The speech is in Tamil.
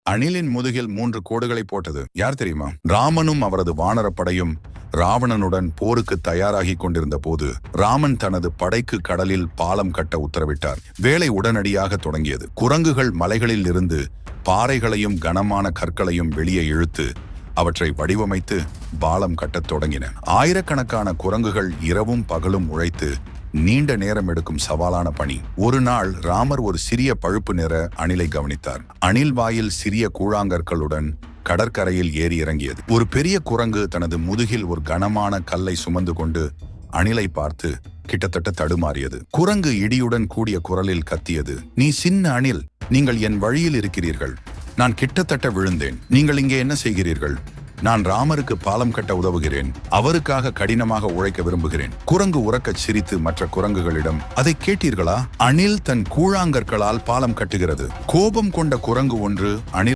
அணிலின் முதுகில் 3 கோடுகளை போட்டது யார் தெரியுமா? ராமனும் அவரது வானரப்படையும் ராவணனுடன் போருக்கு தயாராகி கொண்டிருந்த போது ராமன் தனது படைக்கு கடலில் பாலம் கட்ட உத்தரவிட்டார். வேலை உடனடியாக தொடங்கியது. குரங்குகள் மலைகளில் இருந்து பாறைகளையும் கனமான கற்களையும் வெளியே இழுத்து அவற்றை வடிவமைத்து பாலம் கட்டத் தொடங்கின. ஆயிரக்கணக்கான குரங்குகள் இரவும் பகலும் உழைத்து நீண்ட நேரம் எடுக்கும் சவாலான பணி. ஒரு நாள் ராமர் ஒரு சிறிய பழுப்பு நிற அணிலை கவனித்தார். அணில் வாயில் சிறிய கூழாங்கற்களுடன் கடற்கரையில் ஏறி இறங்கியது. ஒரு பெரிய குரங்கு தனது முதுகில் ஒரு கனமான கல்லை சுமந்து கொண்டு அணிலை பார்த்து கிட்டத்தட்ட தடுமாறியது. குரங்கு இடியுடன் கூடிய குரலில் கத்தியது, "நீ சின்ன அணில், நீங்கள் என் வழியில் இருக்கிறீர்கள். நான் கிட்டத்தட்ட விழுந்தேன். நீங்கள் இங்கே என்ன செய்கிறீர்கள்? நான் ராமருக்கு பாலம் கட்ட உதவுகிறேன். அவருக்காக கடினமாக உழைக்க விரும்புகிறேன்." குரங்கு உரக்கச் சிரித்து மற்ற குரங்குகளிடம், "அதை கேட்டீர்களா? அணில் தன் கூழாங்கற்களால் பாலம் கட்டுகிறது." கோபம் கொண்ட குரங்கு ஒன்று அணில்